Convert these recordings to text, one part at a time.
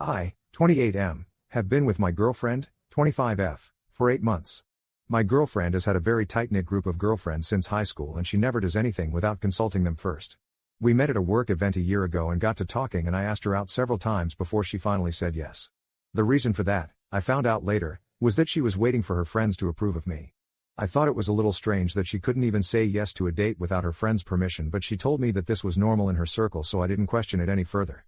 I, 28M, have been with my girlfriend, 25F, for 8 months. My girlfriend has had a very tight-knit group of girlfriends since high school and she never does anything without consulting them first. We met at a work event a year ago and got to talking and I asked her out several times before she finally said yes. The reason for that, I found out later, was that she was waiting for her friends to approve of me. I thought it was a little strange that she couldn't even say yes to a date without her friends' permission, but she told me that this was normal in her circle, so I didn't question it any further.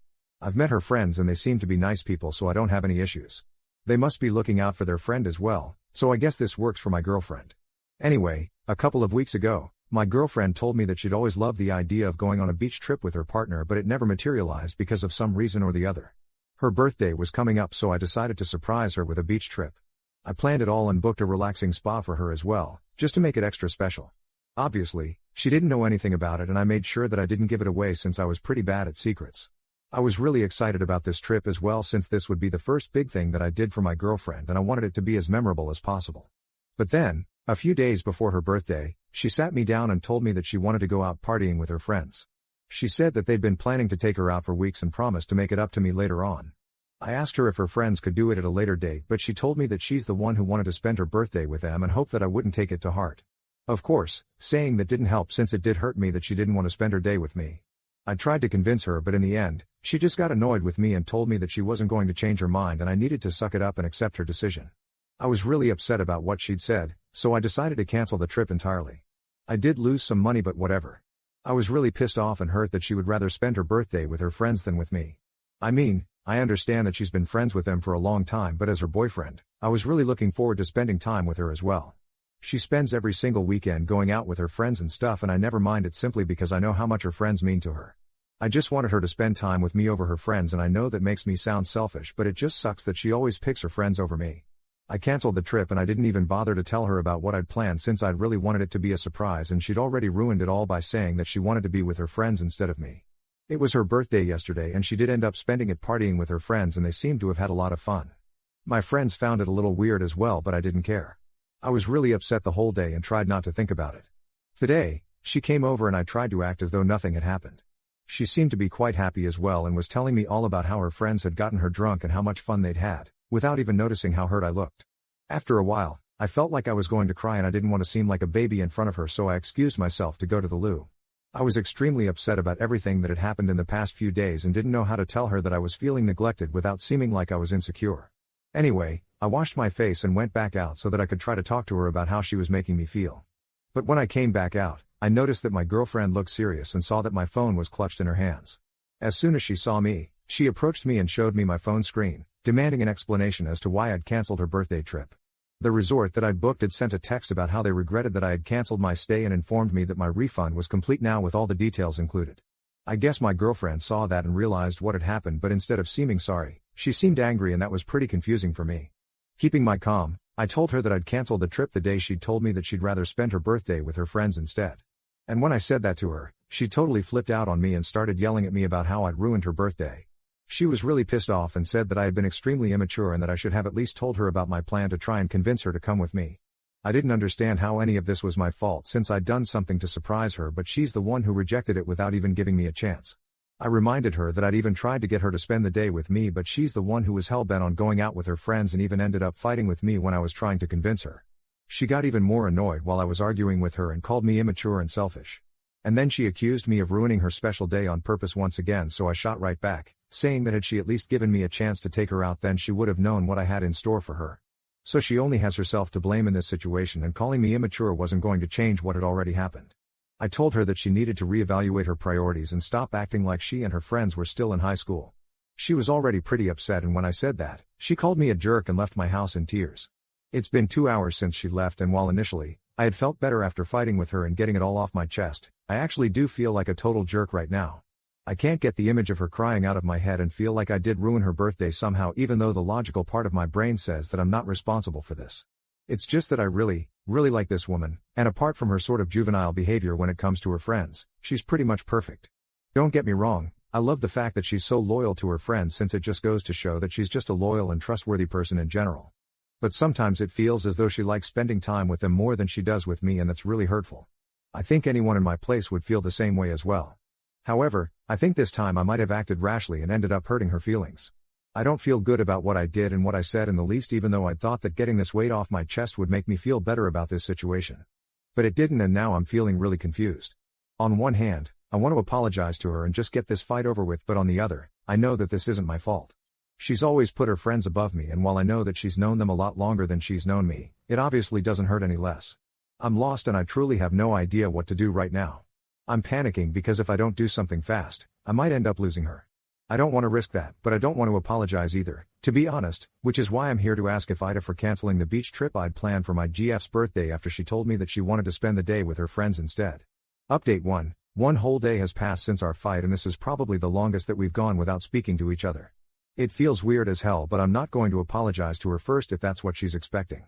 I've met her friends and they seem to be nice people, so I don't have any issues. They must be looking out for their friend as well, so I guess this works for my girlfriend. Anyway, a couple of weeks ago, my girlfriend told me that she'd always loved the idea of going on a beach trip with her partner, but it never materialized because of some reason or the other. Her birthday was coming up, so I decided to surprise her with a beach trip. I planned it all and booked a relaxing spa for her as well, just to make it extra special. Obviously, she didn't know anything about it and I made sure that I didn't give it away since I was pretty bad at secrets. I was really excited about this trip as well since this would be the first big thing that I did for my girlfriend and I wanted it to be as memorable as possible. But then, a few days before her birthday, she sat me down and told me that she wanted to go out partying with her friends. She said that they'd been planning to take her out for weeks and promised to make it up to me later on. I asked her if her friends could do it at a later date, but she told me that she's the one who wanted to spend her birthday with them and hoped that I wouldn't take it to heart. Of course, saying that didn't help since it did hurt me that she didn't want to spend her day with me. I tried to convince her, but in the end, she just got annoyed with me and told me that she wasn't going to change her mind and I needed to suck it up and accept her decision. I was really upset about what she'd said, so I decided to cancel the trip entirely. I did lose some money, but whatever. I was really pissed off and hurt that she would rather spend her birthday with her friends than with me. I mean, I understand that she's been friends with them for a long time, but as her boyfriend, I was really looking forward to spending time with her as well. She spends every single weekend going out with her friends and stuff and I never mind it simply because I know how much her friends mean to her. I just wanted her to spend time with me over her friends and I know that makes me sound selfish, but it just sucks that she always picks her friends over me. I canceled the trip and I didn't even bother to tell her about what I'd planned since I'd really wanted it to be a surprise and she'd already ruined it all by saying that she wanted to be with her friends instead of me. It was her birthday yesterday and she did end up spending it partying with her friends and they seemed to have had a lot of fun. My friends found it a little weird as well, but I didn't care. I was really upset the whole day and tried not to think about it. Today, she came over and I tried to act as though nothing had happened. She seemed to be quite happy as well and was telling me all about how her friends had gotten her drunk and how much fun they'd had, without even noticing how hurt I looked. After a while, I felt like I was going to cry and I didn't want to seem like a baby in front of her, so I excused myself to go to the loo. I was extremely upset about everything that had happened in the past few days and didn't know how to tell her that I was feeling neglected without seeming like I was insecure. Anyway, I washed my face and went back out so that I could try to talk to her about how she was making me feel. But when I came back out, I noticed that my girlfriend looked serious and saw that my phone was clutched in her hands. As soon as she saw me, she approached me and showed me my phone screen, demanding an explanation as to why I'd canceled her birthday trip. The resort that I'd booked had sent a text about how they regretted that I had canceled my stay and informed me that my refund was complete now with all the details included. I guess my girlfriend saw that and realized what had happened, but instead of seeming sorry, she seemed angry and that was pretty confusing for me. Keeping my calm, I told her that I'd canceled the trip the day she'd told me that she'd rather spend her birthday with her friends instead. And when I said that to her, she totally flipped out on me and started yelling at me about how I'd ruined her birthday. She was really pissed off and said that I had been extremely immature and that I should have at least told her about my plan to try and convince her to come with me. I didn't understand how any of this was my fault since I'd done something to surprise her, but she's the one who rejected it without even giving me a chance. I reminded her that I'd even tried to get her to spend the day with me, but she's the one who was hell-bent on going out with her friends and even ended up fighting with me when I was trying to convince her. She got even more annoyed while I was arguing with her and called me immature and selfish. And then she accused me of ruining her special day on purpose once again, so I shot right back, saying that had she at least given me a chance to take her out then she would have known what I had in store for her. So she only has herself to blame in this situation and calling me immature wasn't going to change what had already happened. I told her that she needed to reevaluate her priorities and stop acting like she and her friends were still in high school. She was already pretty upset and when I said that, she called me a jerk and left my house in tears. It's been 2 hours since she left and while initially, I had felt better after fighting with her and getting it all off my chest, I actually do feel like a total jerk right now. I can't get the image of her crying out of my head and feel like I did ruin her birthday somehow, even though the logical part of my brain says that I'm not responsible for this. It's just that I really like this woman, and apart from her sort of juvenile behavior when it comes to her friends, she's pretty much perfect. Don't get me wrong, I love the fact that she's so loyal to her friends since it just goes to show that she's just a loyal and trustworthy person in general. But sometimes it feels as though she likes spending time with them more than she does with me, and that's really hurtful. I think anyone in my place would feel the same way as well. However, I think this time I might have acted rashly and ended up hurting her feelings. I don't feel good about what I did and what I said in the least, even though I'd thought that getting this weight off my chest would make me feel better about this situation. But it didn't, and now I'm feeling really confused. On one hand, I want to apologize to her and just get this fight over with, but on the other, I know that this isn't my fault. She's always put her friends above me, and while I know that she's known them a lot longer than she's known me, it obviously doesn't hurt any less. I'm lost and I truly have no idea what to do right now. I'm panicking because if I don't do something fast, I might end up losing her. I don't want to risk that, but I don't want to apologize either, to be honest, which is why I'm here to ask if Ida for canceling the beach trip I'd planned for my GF's birthday after she told me that she wanted to spend the day with her friends instead. Update 1. One whole day has passed since our fight, and this is probably the longest that we've gone without speaking to each other. It feels weird as hell, but I'm not going to apologize to her first if that's what she's expecting.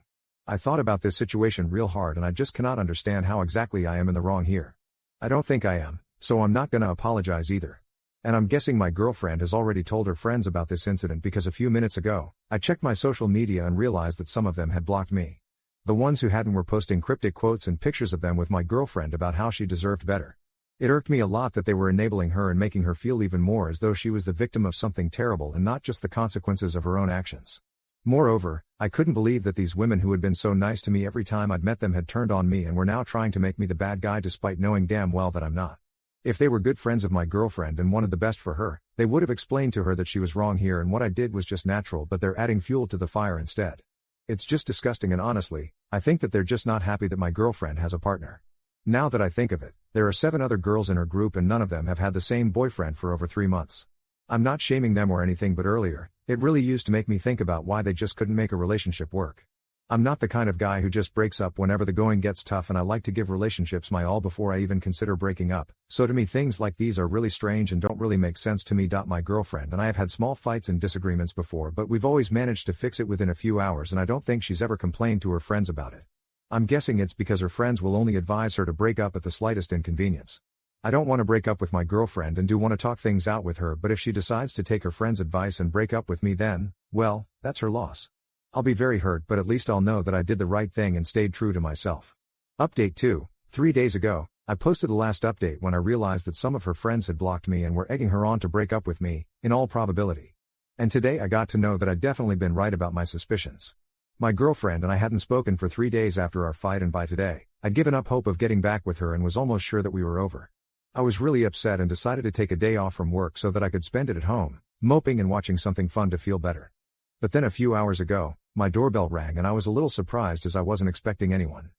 I thought about this situation real hard and I just cannot understand how exactly I am in the wrong here. I don't think I am, so I'm not gonna apologize either. And I'm guessing my girlfriend has already told her friends about this incident because a few minutes ago, I checked my social media and realized that some of them had blocked me. The ones who hadn't were posting cryptic quotes and pictures of them with my girlfriend about how she deserved better. It irked me a lot that they were enabling her and making her feel even more as though she was the victim of something terrible and not just the consequences of her own actions. Moreover, I couldn't believe that these women who had been so nice to me every time I'd met them had turned on me and were now trying to make me the bad guy despite knowing damn well that I'm not. If they were good friends of my girlfriend and wanted the best for her, they would have explained to her that she was wrong here and what I did was just natural, but they're adding fuel to the fire instead. It's just disgusting, and honestly, I think that they're just not happy that my girlfriend has a partner. Now that I think of it, there are 7 other girls in her group and none of them have had the same boyfriend for over 3 months. I'm not shaming them or anything, but earlier, it really used to make me think about why they just couldn't make a relationship work. I'm not the kind of guy who just breaks up whenever the going gets tough, and I like to give relationships my all before I even consider breaking up, so to me things like these are really strange and don't really make sense to me. My girlfriend and I have had small fights and disagreements before, but we've always managed to fix it within a few hours, and I don't think she's ever complained to her friends about it. I'm guessing it's because her friends will only advise her to break up at the slightest inconvenience. I don't want to break up with my girlfriend and do want to talk things out with her, but if she decides to take her friend's advice and break up with me, then, well, that's her loss. I'll be very hurt, but at least I'll know that I did the right thing and stayed true to myself. Update 2. 3 days ago, I posted the last update when I realized that some of her friends had blocked me and were egging her on to break up with me, in all probability. And today I got to know that I'd definitely been right about my suspicions. My girlfriend and I hadn't spoken for 3 days after our fight, and by today, I'd given up hope of getting back with her and was almost sure that we were over. I was really upset and decided to take a day off from work so that I could spend it at home, moping and watching something fun to feel better. But then a few hours ago, my doorbell rang and I was a little surprised as I wasn't expecting anyone.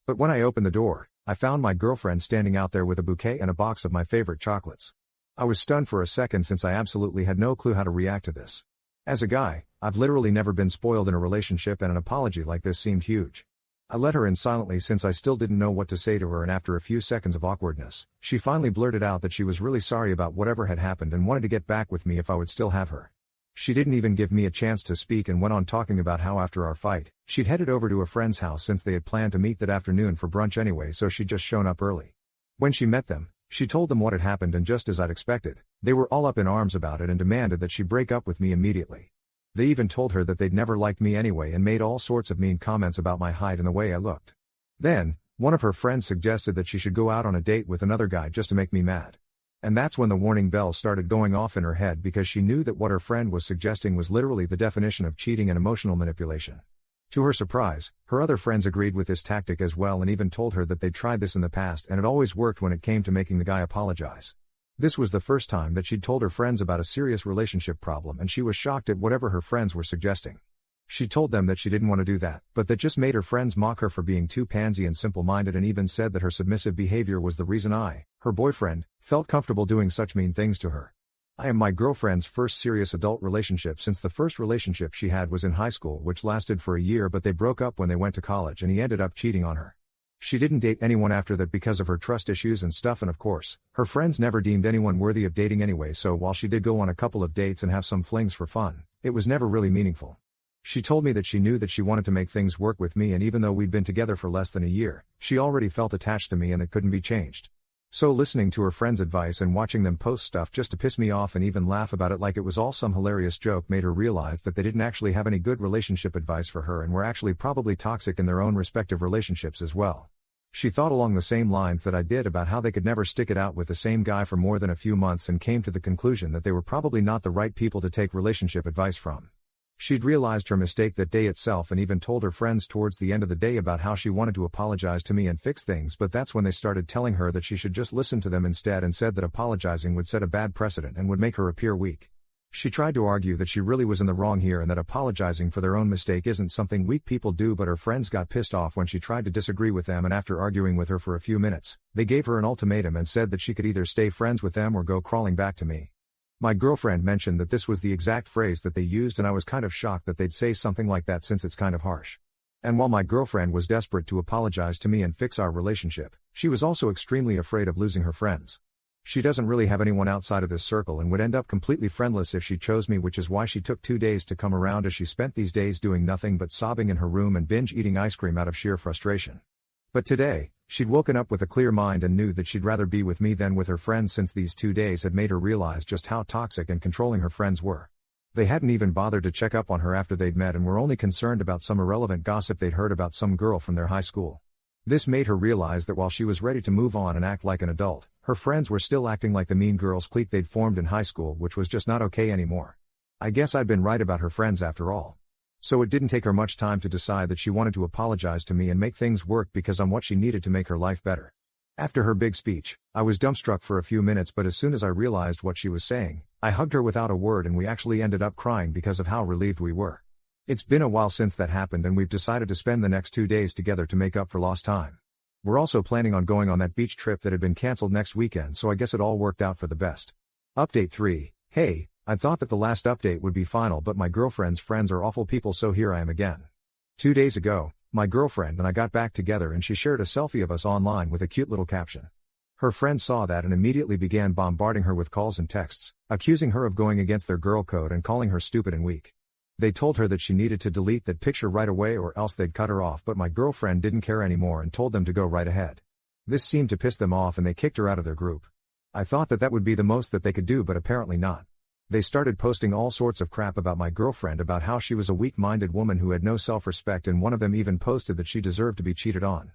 But when I opened the door, I found my girlfriend standing out there with a bouquet and a box of my favorite chocolates. I was stunned for a second since I absolutely had no clue how to react to this. As a guy, I've literally never been spoiled in a relationship, and an apology like this seemed huge. I let her in silently since I still didn't know what to say to her, and after a few seconds of awkwardness, she finally blurted out that she was really sorry about whatever had happened and wanted to get back with me if I would still have her. She didn't even give me a chance to speak and went on talking about how after our fight, she'd headed over to a friend's house since they had planned to meet that afternoon for brunch anyway, so she'd just shown up early. When she met them, she told them what had happened, and just as I'd expected, they were all up in arms about it and demanded that she break up with me immediately. They even told her that they'd never liked me anyway and made all sorts of mean comments about my height and the way I looked. Then, one of her friends suggested that she should go out on a date with another guy just to make me mad. And that's when the warning bells started going off in her head, because she knew that what her friend was suggesting was literally the definition of cheating and emotional manipulation. To her surprise, her other friends agreed with this tactic as well and even told her that they'd tried this in the past and it always worked when it came to making the guy apologize. This was the first time that she'd told her friends about a serious relationship problem, and she was shocked at whatever her friends were suggesting. She told them that she didn't want to do that, but that just made her friends mock her for being too pansy and simple-minded, and even said that her submissive behavior was the reason I, her boyfriend, felt comfortable doing such mean things to her. I am my girlfriend's first serious adult relationship since the first relationship she had was in high school, which lasted for a year, but they broke up when they went to college and he ended up cheating on her. She didn't date anyone after that because of her trust issues and stuff, and of course, her friends never deemed anyone worthy of dating anyway, so while she did go on a couple of dates and have some flings for fun, it was never really meaningful. She told me that she knew that she wanted to make things work with me, and even though we'd been together for less than a year, she already felt attached to me and that couldn't be changed. So listening to her friends' advice and watching them post stuff just to piss me off and even laugh about it like it was all some hilarious joke made her realize that they didn't actually have any good relationship advice for her and were actually probably toxic in their own respective relationships as well. She thought along the same lines that I did about how they could never stick it out with the same guy for more than a few months and came to the conclusion that they were probably not the right people to take relationship advice from. She'd realized her mistake that day itself and even told her friends towards the end of the day about how she wanted to apologize to me and fix things, but that's when they started telling her that she should just listen to them instead and said that apologizing would set a bad precedent and would make her appear weak. She tried to argue that she really was in the wrong here and that apologizing for their own mistake isn't something weak people do, but her friends got pissed off when she tried to disagree with them, and after arguing with her for a few minutes, they gave her an ultimatum and said that she could either stay friends with them or go crawling back to me. My girlfriend mentioned that this was the exact phrase that they used, and I was kind of shocked that they'd say something like that since it's kind of harsh. And while my girlfriend was desperate to apologize to me and fix our relationship, she was also extremely afraid of losing her friends. She doesn't really have anyone outside of this circle and would end up completely friendless if she chose me, which is why she took 2 days to come around, as she spent these days doing nothing but sobbing in her room and binge eating ice cream out of sheer frustration. But today, she'd woken up with a clear mind and knew that she'd rather be with me than with her friends, since these 2 days had made her realize just how toxic and controlling her friends were. They hadn't even bothered to check up on her after they'd met and were only concerned about some irrelevant gossip they'd heard about some girl from their high school. This made her realize that while she was ready to move on and act like an adult, her friends were still acting like the mean girls clique they'd formed in high school, which was just not okay anymore. I guess I'd been right about her friends after all. So it didn't take her much time to decide that she wanted to apologize to me and make things work because I'm what she needed to make her life better. After her big speech, I was dumbstruck for a few minutes, but as soon as I realized what she was saying, I hugged her without a word, and we actually ended up crying because of how relieved we were. It's been a while since that happened, and we've decided to spend the next 2 days together to make up for lost time. We're also planning on going on that beach trip that had been cancelled next weekend, so I guess it all worked out for the best. Update 3. Hey, I thought that the last update would be final, but my girlfriend's friends are awful people, so here I am again. 2 days ago, my girlfriend and I got back together and she shared a selfie of us online with a cute little caption. Her friends saw that and immediately began bombarding her with calls and texts, accusing her of going against their girl code and calling her stupid and weak. They told her that she needed to delete that picture right away or else they'd cut her off, but my girlfriend didn't care anymore and told them to go right ahead. This seemed to piss them off and they kicked her out of their group. I thought that would be the most that they could do, but apparently not. They started posting all sorts of crap about my girlfriend, about how she was a weak-minded woman who had no self-respect, and one of them even posted that she deserved to be cheated on.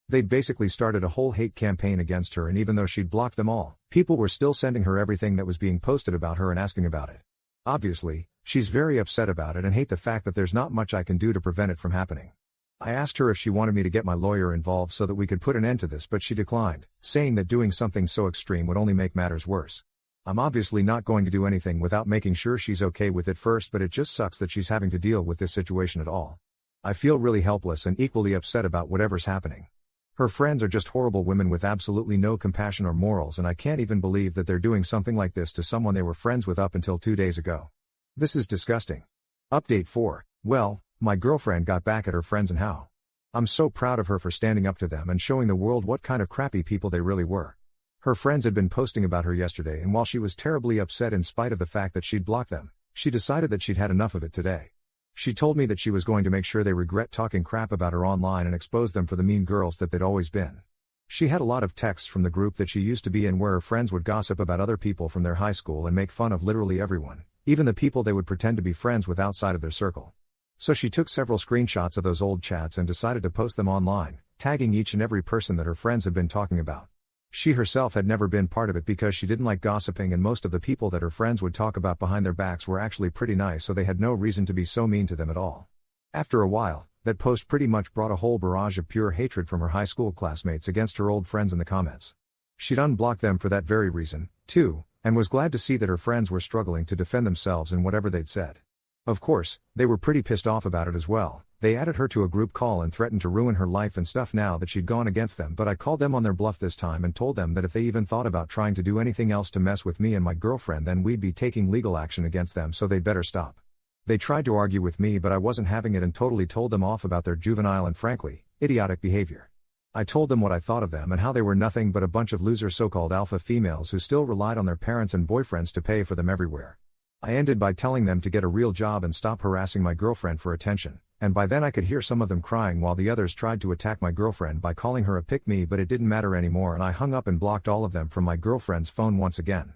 They'd basically started a whole hate campaign against her, and even though she'd blocked them all, people were still sending her everything that was being posted about her and asking about it. Obviously, she's very upset about it and hate the fact that there's not much I can do to prevent it from happening. I asked her if she wanted me to get my lawyer involved so that we could put an end to this, but she declined, saying that doing something so extreme would only make matters worse. I'm obviously not going to do anything without making sure she's okay with it first, but it just sucks that she's having to deal with this situation at all. I feel really helpless and equally upset about whatever's happening. Her friends are just horrible women with absolutely no compassion or morals, and I can't even believe that they're doing something like this to someone they were friends with up until 2 days ago. This is disgusting. Update 4. Well, my girlfriend got back at her friends and how. I'm so proud of her for standing up to them and showing the world what kind of crappy people they really were. Her friends had been posting about her yesterday, and while she was terribly upset in spite of the fact that she'd blocked them, she decided that she'd had enough of it today. She told me that she was going to make sure they regret talking crap about her online and expose them for the mean girls that they'd always been. She had a lot of texts from the group that she used to be in where her friends would gossip about other people from their high school and make fun of literally everyone, even the people they would pretend to be friends with outside of their circle. So she took several screenshots of those old chats and decided to post them online, tagging each and every person that her friends had been talking about. She herself had never been part of it because she didn't like gossiping, and most of the people that her friends would talk about behind their backs were actually pretty nice, so they had no reason to be so mean to them at all. After a while, that post pretty much brought a whole barrage of pure hatred from her high school classmates against her old friends in the comments. She'd unblocked them for that very reason, too, and was glad to see that her friends were struggling to defend themselves in whatever they'd said. Of course, they were pretty pissed off about it as well. They added her to a group call and threatened to ruin her life and stuff now that she'd gone against them, but I called them on their bluff this time and told them that if they even thought about trying to do anything else to mess with me and my girlfriend, then we'd be taking legal action against them, so they'd better stop. They tried to argue with me, but I wasn't having it and totally told them off about their juvenile and frankly, idiotic behavior. I told them what I thought of them and how they were nothing but a bunch of loser so-called alpha females who still relied on their parents and boyfriends to pay for them everywhere. I ended by telling them to get a real job and stop harassing my girlfriend for attention, and by then I could hear some of them crying while the others tried to attack my girlfriend by calling her a pick-me, but it didn't matter anymore and I hung up and blocked all of them from my girlfriend's phone once again.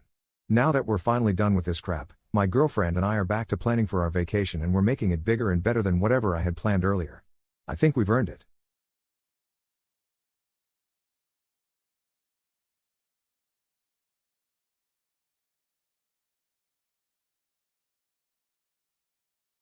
Now that we're finally done with this crap, my girlfriend and I are back to planning for our vacation, and we're making it bigger and better than whatever I had planned earlier. I think we've earned it.